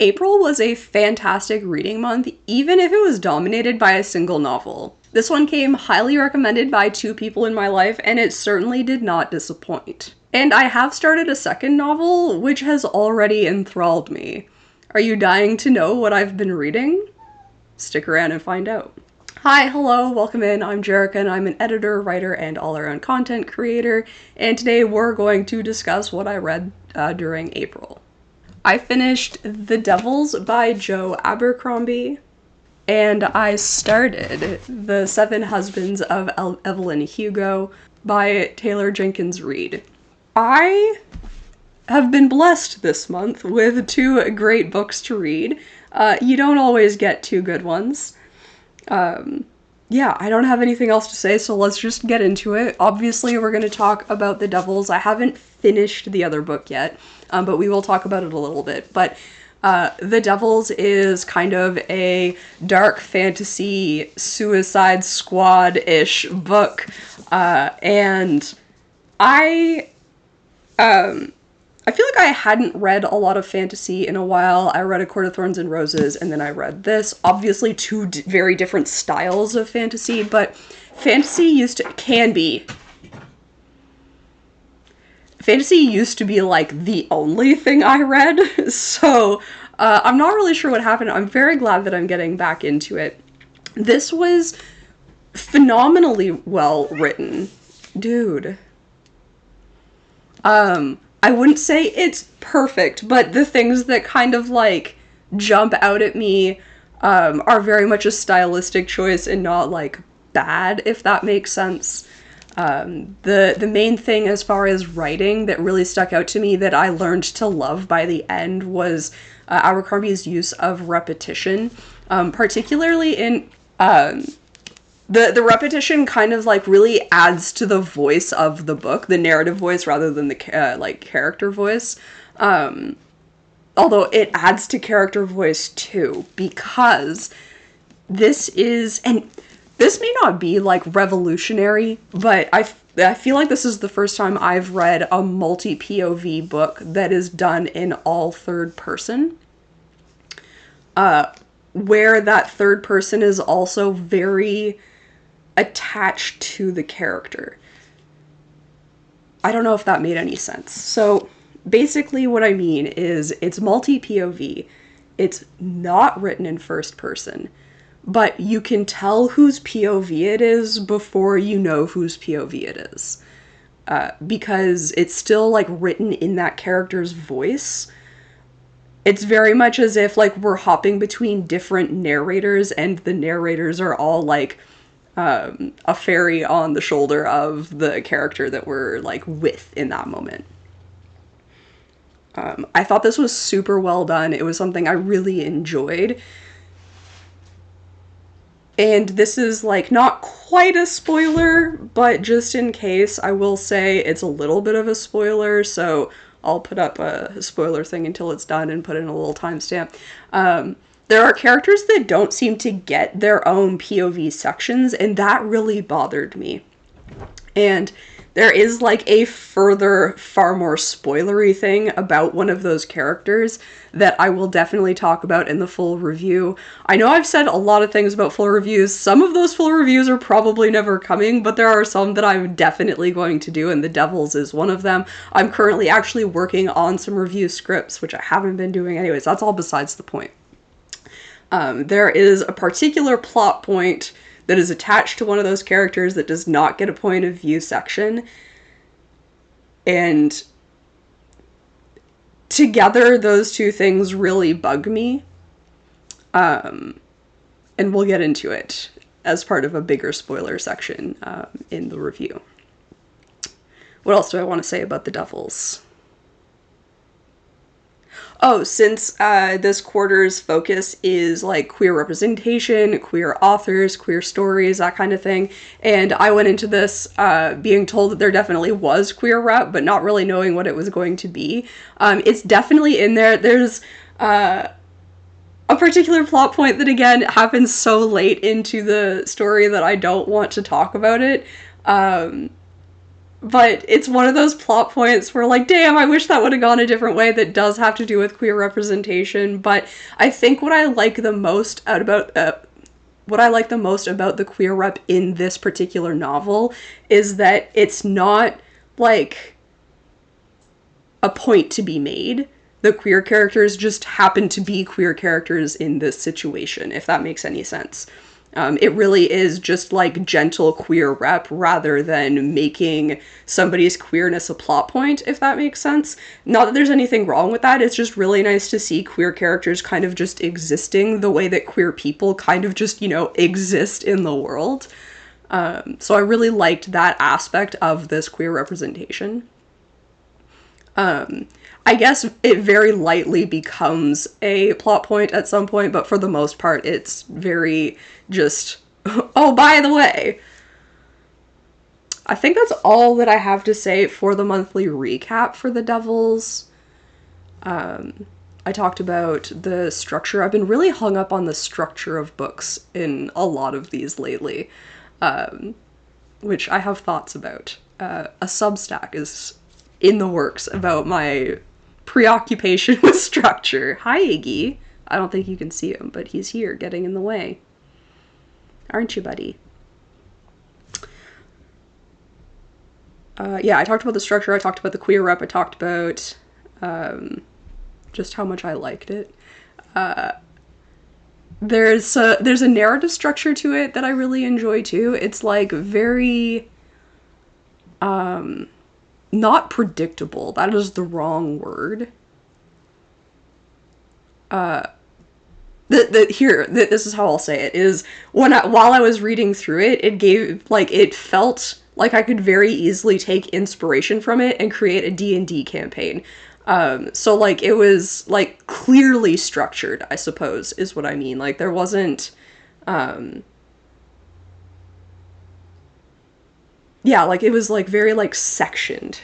April was a fantastic reading month, even if it was dominated by a single novel. This one came highly recommended by 2 people in my life, and it certainly did not disappoint. And I have started a second novel, which has already enthralled me. Are you dying to know what I've been reading? Stick around and find out. Hi, hello, welcome in. I'm Jerica, and I'm an editor, writer, and all-around content creator, and today we're going to discuss what I read during April. I finished The Devils by Joe Abercrombie, and I started The 7 Husbands of Evelyn Hugo by Jenkins Reid. I have been blessed this month with 2 great books to read. You don't always get 2 good ones. Yeah, I don't have anything else to say, so let's just get into it. Obviously, we're going to talk about The Devils. I haven't finished the other book yet, but we will talk about it a little bit. But The Devils is kind of a dark fantasy Suicide Squad-ish book, and I feel like I hadn't read a lot of fantasy in a while. I read A Court of Thorns and Roses, and then I read this. Obviously, 2 very different styles of fantasy, but fantasy used to be like the only thing I read, so I'm not really sure what happened. I'm very glad that I'm getting back into it. This was phenomenally well written. Dude. I wouldn't say it's perfect, but the things that kind of like jump out at me are very much a stylistic choice and not like bad, if that makes sense. The main thing as far as writing that really stuck out to me that I learned to love by the end was Abercrombie's use of repetition, particularly in the repetition kind of like really adds to the voice of the book, the narrative voice rather than the like character voice. Although it adds to character voice too, because this may not be like revolutionary, but I feel like this is the first time I've read a multi-POV book that is done in all third person. Where that third person is also very attached to the character. I don't know if that made any sense. So basically what I mean is it's multi-POV. It's not written in first person, but you can tell whose POV it is before you know whose POV it is. Because it's still like written in that character's voice. It's very much as if like we're hopping between different narrators and the narrators are all like a fairy on the shoulder of the character that we're like with in that moment. I thought this was super well done. It was something I really enjoyed. And this is like not quite a spoiler, but just in case, I will say it's a little bit of a spoiler, so I'll put up a spoiler thing until it's done and put in a little timestamp. There are characters that don't seem to get their own POV sections, and that really bothered me. And there is like a further, far more spoilery thing about one of those characters that I will definitely talk about in the full review. I know I've said a lot of things about full reviews. Some of those full reviews are probably never coming, but there are some that I'm definitely going to do, and The Devils is one of them. I'm currently actually working on some review scripts, which I haven't been doing anyways. That's all besides the point. There is a particular plot point that is attached to one of those characters that does not get a point of view section. And together, those 2 things really bug me. And we'll get into it as part of a bigger spoiler section in the review. What else do I want to say about The Devils? Oh, since this quarter's focus is like queer representation, queer authors, queer stories, that kind of thing, and I went into this being told that there definitely was queer rep, but not really knowing what it was going to be. It's definitely in there. There's a particular plot point that, again, happens so late into the story that I don't want to talk about it. But it's one of those plot points where, like, damn, I wish that would have gone a different way. That does have to do with queer representation. But I think what I like the most about the queer rep in this particular novel is that it's not like a point to be made. The queer characters just happen to be queer characters in this situation, if that makes any sense. It really is just like gentle queer rep rather than making somebody's queerness a plot point, if that makes sense. Not that there's anything wrong with that, it's just really nice to see queer characters kind of just existing the way that queer people kind of just, exist in the world. So I really liked that aspect of this queer representation. I guess it very lightly becomes a plot point at some point, but for the most part, it's very just, oh, by the way. I think that's all that I have to say for the monthly recap for the Devils. I talked about the structure. I've been really hung up on the structure of books in a lot of these lately, which I have thoughts about. A Substack is in the works about my preoccupation with structure. Hi, Iggy. I don't think you can see him, but he's here getting in the way. Aren't you, buddy? Yeah, I talked about the structure, I talked about the queer rep, I talked about just how much I liked it. There's a narrative structure to it that I really enjoy too. It's like very not predictable. That is the wrong word. This is how I'll say it, is while I was reading through it, it felt like I could very easily take inspiration from it and create a D&D campaign. So like it was like clearly structured, I suppose, is what I mean. Like there wasn't yeah, like it was like very like sectioned.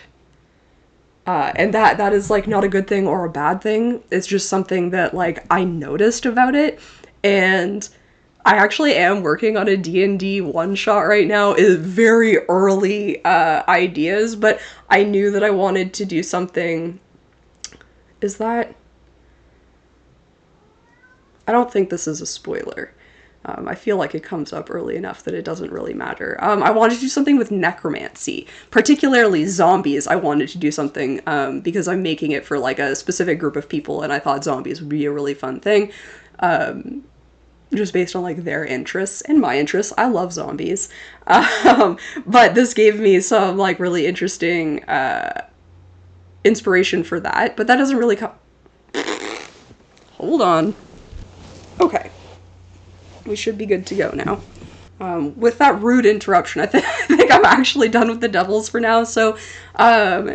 And that is like not a good thing or a bad thing. It's just something that like I noticed about it. And I actually am working on a D&D one-shot right now. Is very early ideas, but I knew that I wanted to do something. Is that? I don't think this is a spoiler. I feel like it comes up early enough that it doesn't really matter. I wanted to do something with necromancy, particularly zombies. I wanted to do something because I'm making it for like a specific group of people, and I thought zombies would be a really fun thing. Just based on like their interests and my interests. I love zombies. But this gave me some like really interesting inspiration for that. But that doesn't really come. Hold on. Okay. We should be good to go now. With that rude interruption, I think I'm actually done with the Devils for now. So,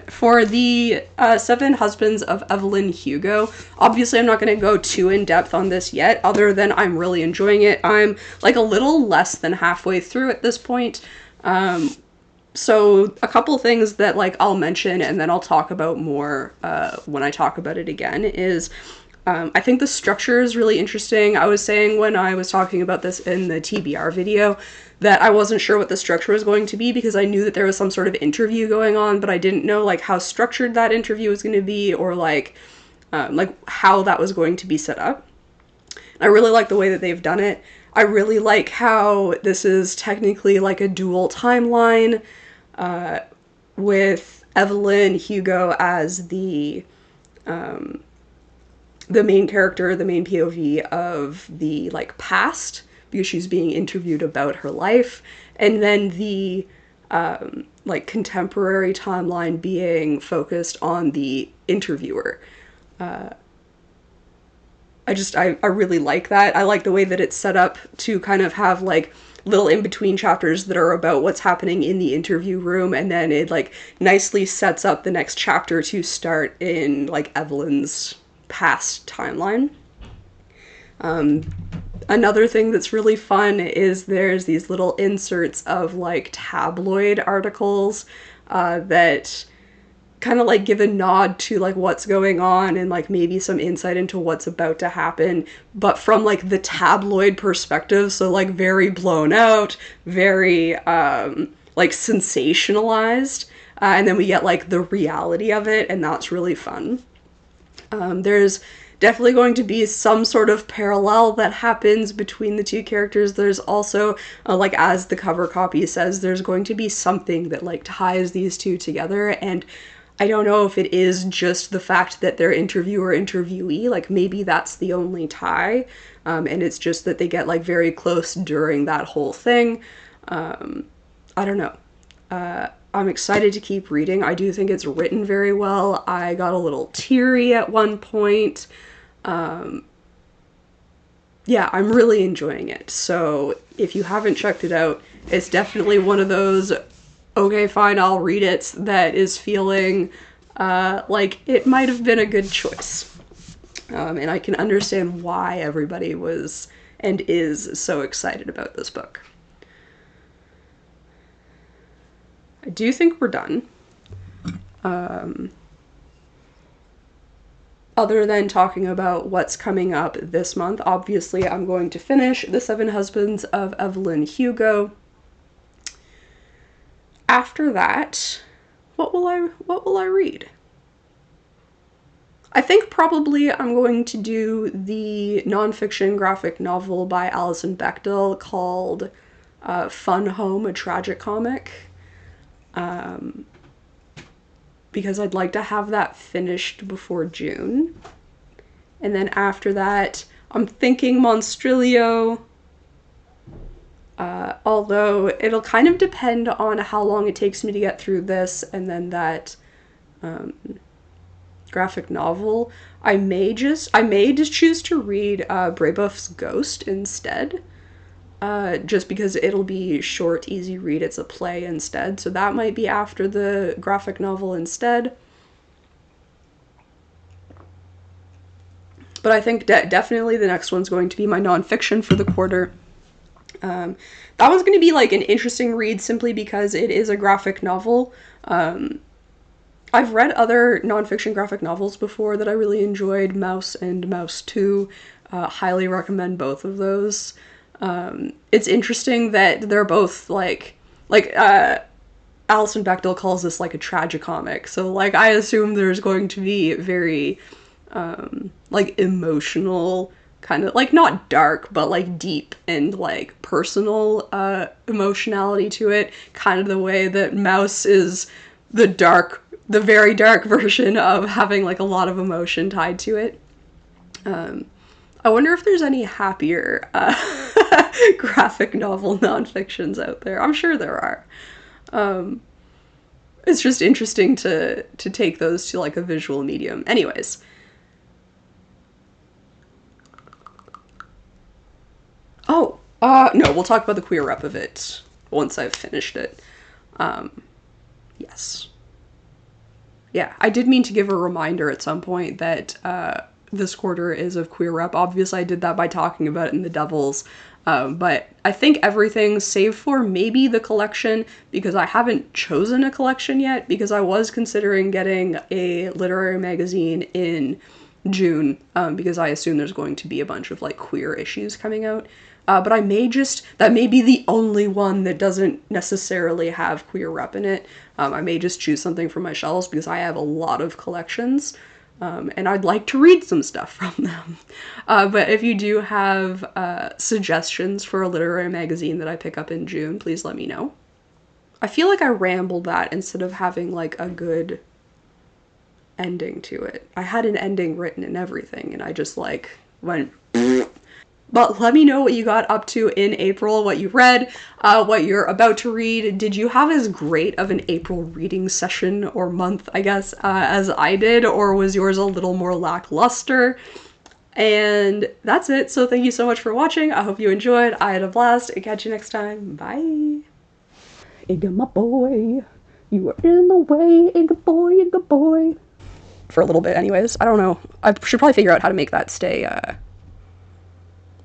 for the 7 Husbands of Evelyn Hugo, obviously I'm not going to go too in depth on this yet, other than I'm really enjoying it. I'm like a little less than halfway through at this point. So a couple things that like I'll mention and then I'll talk about more when I talk about it again is I think the structure is really interesting. I was saying when I was talking about this in the TBR video that I wasn't sure what the structure was going to be because I knew that there was some sort of interview going on, but I didn't know like how structured that interview was going to be or like how that was going to be set up. I really like the way that they've done it. I really like how this is technically like a dual timeline with Evelyn Hugo as the main character, the main POV of the like past, because she's being interviewed about her life, and then the like contemporary timeline being focused on the interviewer. I really like that. I like the way that it's set up to kind of have like little in-between chapters that are about what's happening in the interview room, and then it like nicely sets up the next chapter to start in like Evelyn's past timeline. Another thing that's really fun is there's these little inserts of like tabloid articles that kind of like give a nod to like what's going on and like maybe some insight into what's about to happen, but from like the tabloid perspective. So like very blown out, very like sensationalized. and then we get like the reality of it, and that's really fun. There's definitely going to be some sort of parallel that happens between the two characters. There's also, like as the cover copy says, there's going to be something that like ties these two together, and I don't know if it is just the fact that they're interviewer-interviewee, like maybe that's the only tie, and it's just that they get like very close during that whole thing. I don't know. I'm excited to keep reading. I do think it's written very well. I got a little teary at one point. Yeah, I'm really enjoying it. So if you haven't checked it out, it's definitely one of those, okay, fine, I'll read it, that is feeling like it might have been a good choice. And I can understand why everybody was and is so excited about this book. I do think we're done. Other than talking about what's coming up this month, obviously I'm going to finish The Seven Husbands of Evelyn Hugo. After that, what will I read? I think probably I'm going to do the nonfiction graphic novel by Alison Bechdel called Fun Home, a Tragic Comic. Because I'd like to have that finished before June. And then after that, I'm thinking Monstrilio. Although it'll kind of depend on how long it takes me to get through this and then that graphic novel. I may just choose to read Brebeuf's Ghost instead. Just because it'll be short, easy read. It's a play instead. So that might be after the graphic novel instead. But I think definitely the next one's going to be my nonfiction for the quarter. That one's going to be like an interesting read simply because it is a graphic novel. I've read other nonfiction graphic novels before that I really enjoyed, Mouse and Mouse 2. Highly recommend both of those. It's interesting that they're both like Alison Bechdel calls this like a tragicomic. So like I assume there's going to be very like emotional, kind of like not dark, but like deep and like personal emotionality to it. Kind of the way that Mouse is the very dark version of having like a lot of emotion tied to it. I wonder if there's any happier graphic novel nonfictions out there. I'm sure there are. It's just interesting to take those to like a visual medium. Anyways. Oh, no, we'll talk about the queer rep of it once I've finished it. Yes. Yeah, I did mean to give a reminder at some point that this quarter is of queer rep. Obviously, I did that by talking about it in The Devils, but I think everything save for maybe the collection, because I haven't chosen a collection yet, because I was considering getting a literary magazine in June, because I assume there's going to be a bunch of like queer issues coming out. But that may be the only one that doesn't necessarily have queer rep in it. I may just choose something from my shelves because I have a lot of collections. And I'd like to read some stuff from them. But if you do have suggestions for a literary magazine that I pick up in June, please let me know. I feel like I rambled that instead of having like a good ending to it. I had an ending written and everything, and I just like went... But let me know what you got up to in April, what you read, what you're about to read. Did you have as great of an April reading session or month, I guess, as I did, or was yours a little more lackluster? And that's it. So thank you so much for watching. I hope you enjoyed. I had a blast. And catch you next time. Bye. Igga, my boy. You are in the way. Igga boy, Igga boy. For a little bit anyways. I don't know. I should probably figure out how to make that stay,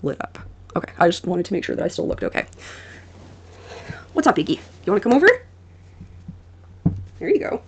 lit up. Okay, I just wanted to make sure that I still looked okay. What's up, Iggy? You want to come over? There you go.